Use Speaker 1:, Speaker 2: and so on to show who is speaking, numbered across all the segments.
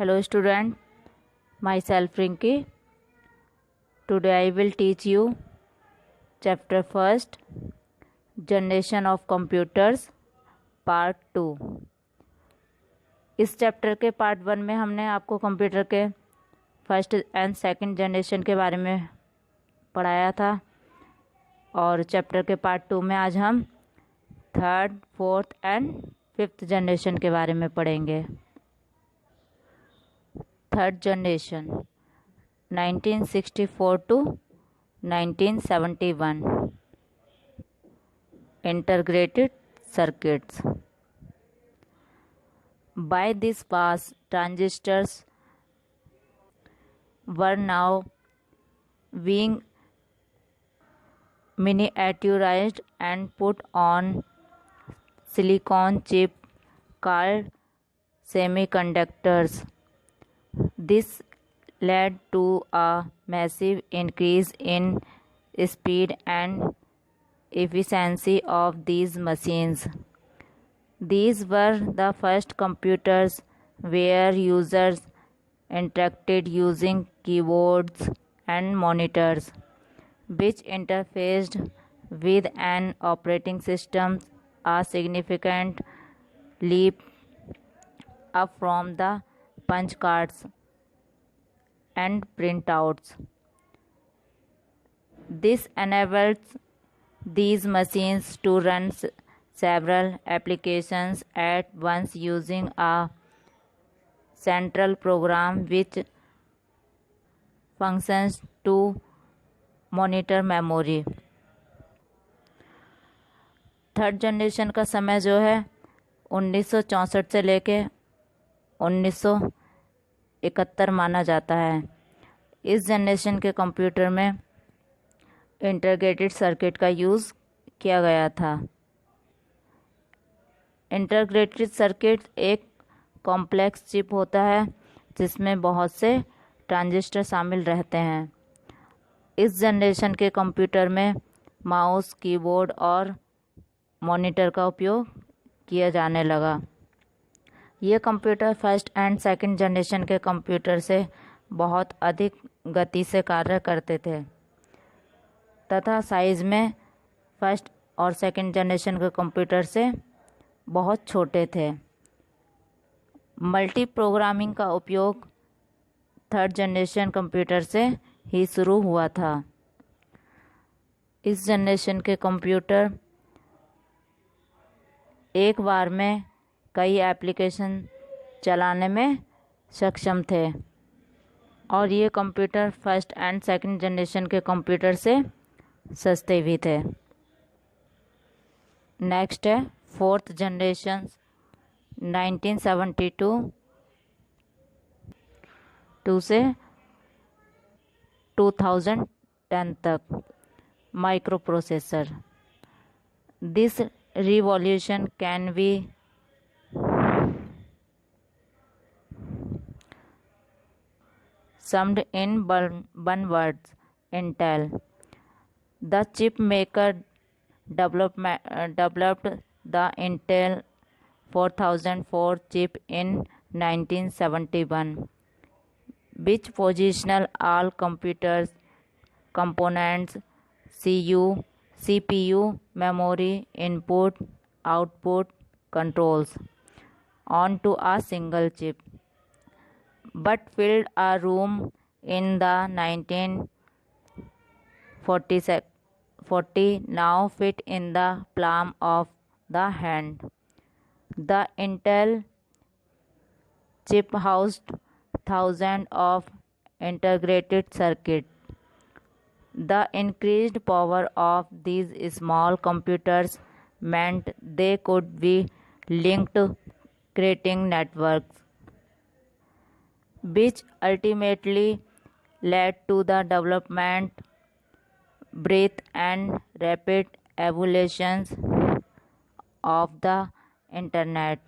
Speaker 1: Hello student, myself Rinki. Today I will teach you chapter first, Generation of Computers, part 2। इस chapter के part 1 में हमने आपको computer के फर्स्ट एंड सेकंड जनरेशन के बारे में पढ़ाया था और चैप्टर के पार्ट 2 में आज हम third, fourth and fifth generation के बारे में पढ़ेंगे। Third generation 1964 to 1971 integrated circuits. By this pass, transistors were now being miniaturized and put on silicon chip called semiconductors. This led to a massive increase in speed and efficiency of these machines. These were the first computers where users interacted using keyboards and monitors, which interfaced with an operating system, a significant leap up from the punch cards and printouts. This enables these machines to run several applications at once using a central program which functions to monitor memory. Third generation का समय जो है 1964 से लेके 1971 माना जाता है। इस जनरेशन के कंप्यूटर में इंटीग्रेटेड सर्किट का यूज़ किया गया था। इंटीग्रेटेड सर्किट एक कॉम्प्लेक्स चिप होता है जिसमें बहुत से ट्रांजिस्टर शामिल रहते हैं। इस जनरेशन के कंप्यूटर में माउस, कीबोर्ड और मॉनिटर का उपयोग किया जाने लगा। ये computer first and second generation के कंप्यूटर से बहुत अधिक गति से कार्य करते थे तथा साइज़ में फर्स्ट और सेकंड जनरेशन के कंप्यूटर से बहुत छोटे थे। मल्टी प्रोग्रामिंग का उपयोग थर्ड जनरेशन कंप्यूटर से ही शुरू हुआ था। इस जनरेशन के कंप्यूटर एक बार में कई एप्लीकेशन चलाने में सक्षम थे और ये computer first and second generation के कंप्यूटर से सस्ते भी थे। नेक्स्ट है फोर्थ जनरेशन 1972 से 2010 तक micro processor. This revolution can be summed in one word: Intel. The chip maker developed the Intel 4004 chip in 1971, which positioned all computers components, CPU, memory, input, output controls onto a single chip, but filled a room in the 1940 now fit in the palm of the hand. The Intel chip housed thousands of integrated circuits. The increased power of these small computers meant they could be linked, creating networks, which ultimately led to the development, breadth, and rapid evolution of the Internet.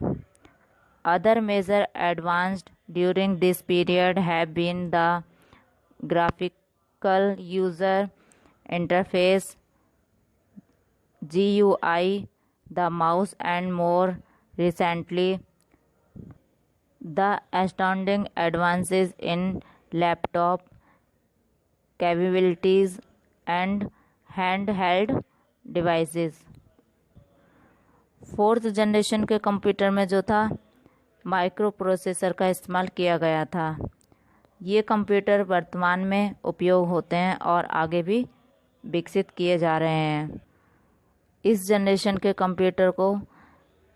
Speaker 1: Other major advances during this period have been the graphical user interface GUI, the mouse, and more recently The astounding advances in laptop capabilities and handheld devices। Fourth generation के computer में जो था micro processor का इस्तेमाल किया गया था। ये कंप्यूटर वर्तमान में उपयोग होते हैं और आगे भी विकसित किए जा रहे हैं। इस जनरेशन के कंप्यूटर को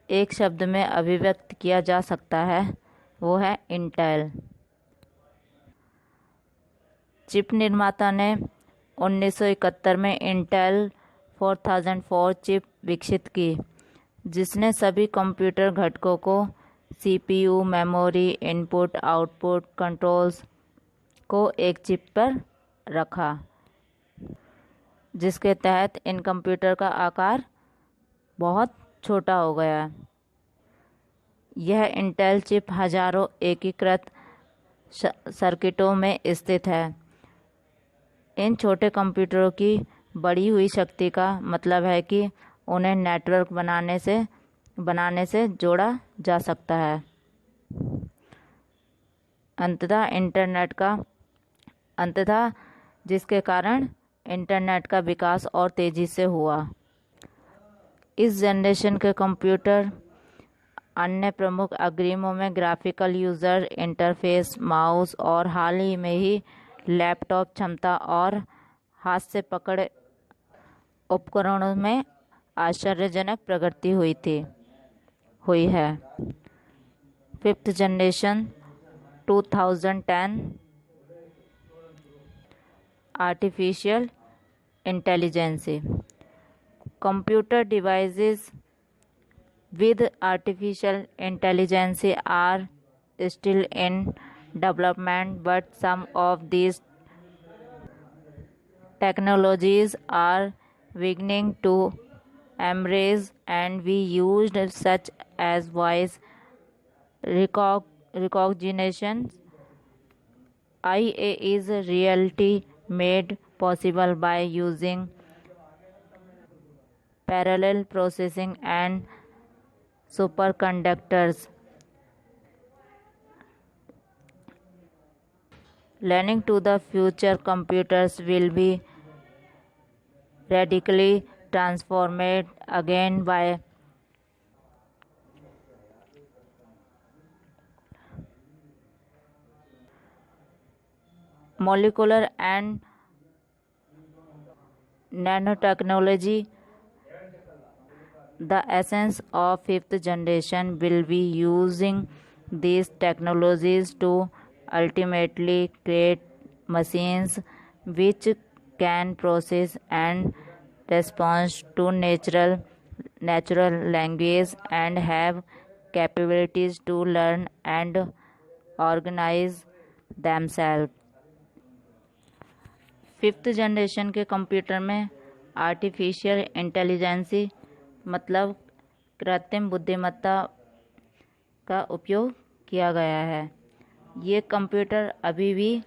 Speaker 1: एक शब्द में अभिव्यक्त किया जा सकता है, वो है इंटेल। चिप निर्माता ने 1971 में इंटेल 4004 चिप विकसित की, जिसने सभी कंप्यूटर घटकों को CPU, memory, input output controls को एक चिप पर रखा, जिसके तहत इन कंप्यूटर का आकार बहुत छोटा हो गया। यह इंटेल चिप हजारों एकीकृत सर्किटों में स्थित है। इन छोटे कंप्यूटरों की बढ़ी हुई शक्ति का मतलब है कि उन्हें नेटवर्क बनाने से जोड़ा जा सकता है। अंततः जिसके कारण इंटरनेट का विकास और तेज़ी से हुआ। इस जनरेशन के कंप्यूटर अन्य प्रमुख अग्रिमों में ग्राफिकल यूज़र इंटरफेस, माउस और हाल ही में ही लैपटॉप क्षमता और हाथ से पकड़ उपकरणों में आश्चर्यजनक प्रगति हुई है। Fifth generation 2010 artificial intelligence. Computer devices with artificial intelligence are still in development, but some of these technologies are beginning to emerge and be used, such as voice recognition. IA is reality made possible by using parallel processing and superconductors. Learning to the future, computers will be radically transformed again by molecular and nanotechnology. The essence of fifth generation will be using these technologies to ultimately create machines which can process and respond to natural language and have capabilities to learn and organize themselves। Fifth generation के computer में artificial intelligence मतलब कृत्रिम बुद्धिमत्ता का उपयोग किया गया है। ये कंप्यूटर अभी भी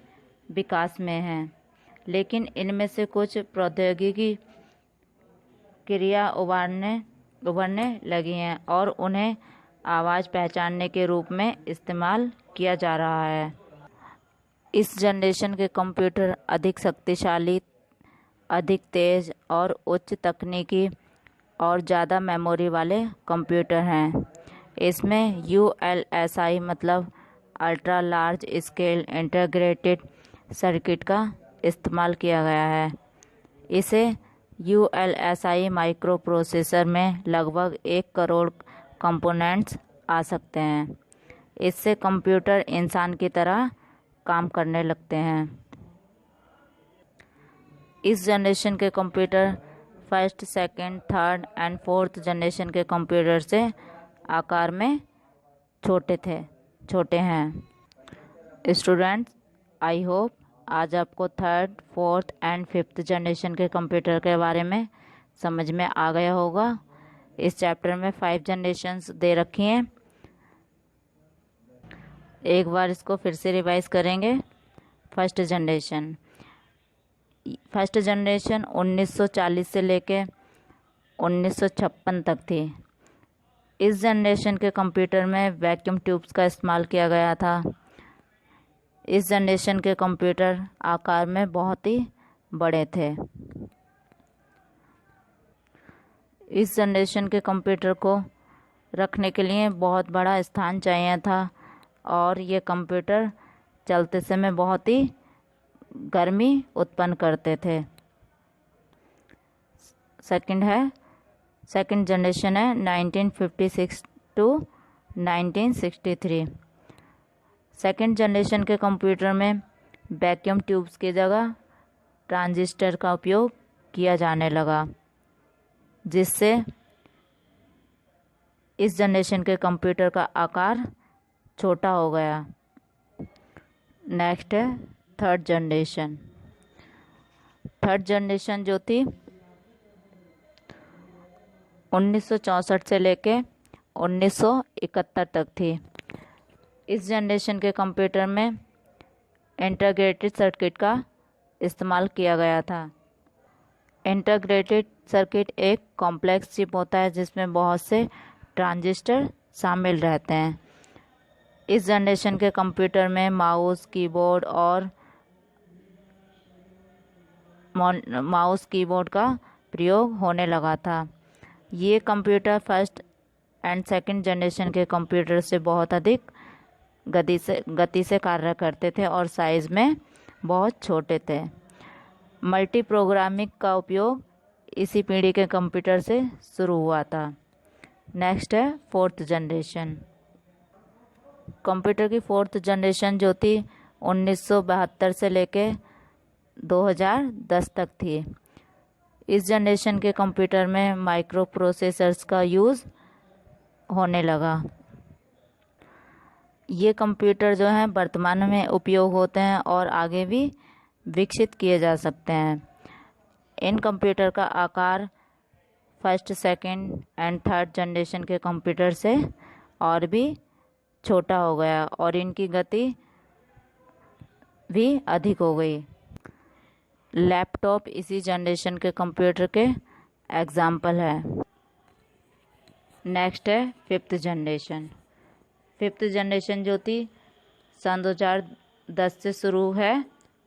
Speaker 1: विकास में हैं, लेकिन इनमें से कुछ प्रौद्योगिकी क्रिया उभरने लगी हैं और उन्हें आवाज़ पहचानने के रूप में इस्तेमाल किया जा रहा है। इस जनरेशन के कंप्यूटर अधिक शक्तिशाली, अधिक तेज़ और उच्च तकनीकी और ज़्यादा मेमोरी वाले कंप्यूटर हैं। इसमें ULSI मतलब ultra large scale integrated circuit का इस्तेमाल किया गया है। इसे ULSI माइक्रो प्रोसेसर में लगभग 1 करोड़ कंपोनेंट्स आ सकते हैं। इससे कंप्यूटर इंसान की तरह काम करने लगते हैं। इस जनरेशन के computer first, second, third and fourth generation के कंप्यूटर से आकार में छोटे हैं। स्टूडेंट्स, आई होप आज आपको third, fourth and fifth generation के कंप्यूटर के बारे में समझ में आ गया होगा। इस चैप्टर में 5 जनरेशन्स दे रखी हैं। एक बार इसको फिर से रिवाइज करेंगे। फर्स्ट जनरेशन 1940 से लेके 1956 तक थी। इस जनरेशन के कंप्यूटर में वैक्यूम ट्यूब्स का इस्तेमाल किया गया था। इस जनरेशन के कंप्यूटर आकार में बहुत ही बड़े थे। इस जनरेशन के कंप्यूटर को रखने के लिए बहुत बड़ा स्थान चाहिए था और ये कंप्यूटर चलते समय बहुत ही गर्मी उत्पन्न करते थे। सेकंड जनरेशन है 1956 टू 1963। सेकंड जनरेशन के कंप्यूटर में वैक्यूम ट्यूब्स की जगह ट्रांजिस्टर का उपयोग किया जाने लगा, जिससे इस जनरेशन के कंप्यूटर का आकार छोटा हो गया। नेक्स्ट है थर्ड जनरेशन। थर्ड जनरेशन जो थी 1964 से लेके 1971 तक थी। इस जनरेशन के कंप्यूटर में इंटीग्रेटेड सर्किट का इस्तेमाल किया गया था। इंटीग्रेटेड सर्किट एक कॉम्प्लेक्स चिप होता है जिसमें बहुत से ट्रांजिस्टर शामिल रहते हैं। इस जनरेशन के कंप्यूटर में माउस कीबोर्ड का प्रयोग होने लगा था। ये computer first and second generation के कंप्यूटर से बहुत अधिक गति से कार्य करते थे और साइज में बहुत छोटे थे। मल्टी प्रोग्रामिंग का उपयोग इसी पीढ़ी के कंप्यूटर से शुरू हुआ था। नेक्स्ट है फोर्थ जनरेशन। कंप्यूटर की फोर्थ जनरेशन जो थी 1972 से लेके 2010 तक थी। इस जनरेशन के कंप्यूटर में माइक्रो प्रोसेसर्स का यूज़ होने लगा। ये कंप्यूटर जो हैं वर्तमान में उपयोग होते हैं और आगे भी विकसित किए जा सकते हैं। इन कंप्यूटर का आकार first, second and third generation के कंप्यूटर से और भी छोटा हो गया और इनकी गति भी अधिक हो गई। लैपटॉप इसी जनरेशन के कंप्यूटर के एग्जाम्पल है। नेक्स्ट है फिफ्थ जनरेशन। फिफ्थ जनरेशन जो थी सन 2010 से शुरू है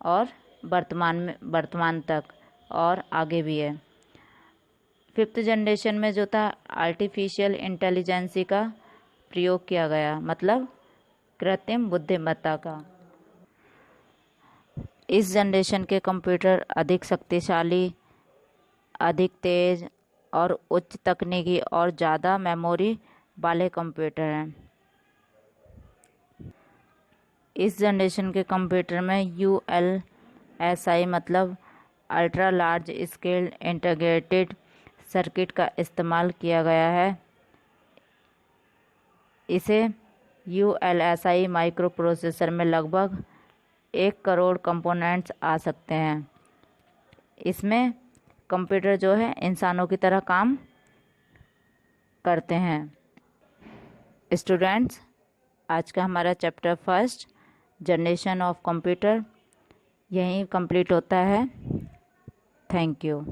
Speaker 1: और वर्तमान तक और आगे भी है। फिफ्थ जनरेशन में जो था आर्टिफिशियल इंटेलिजेंसी का प्रयोग किया गया, मतलब कृत्रिम बुद्धिमत्ता का। इस जनरेशन के कंप्यूटर अधिक शक्तिशाली, अधिक तेज और उच्च तकनीकी और ज़्यादा मेमोरी वाले कंप्यूटर हैं। इस जनरेशन के कंप्यूटर में ULSI मतलब ultra large scale integrated circuit का इस्तेमाल किया गया है। इसे ULSI माइक्रो प्रोसेसर में लगभग 1 करोड़ कंपोनेंट्स आ सकते हैं। इसमें कंप्यूटर जो है इंसानों की तरह काम करते हैं। स्टूडेंट्स, आज का हमारा chapter first generation of computer यहीं कंप्लीट होता है। Thank you.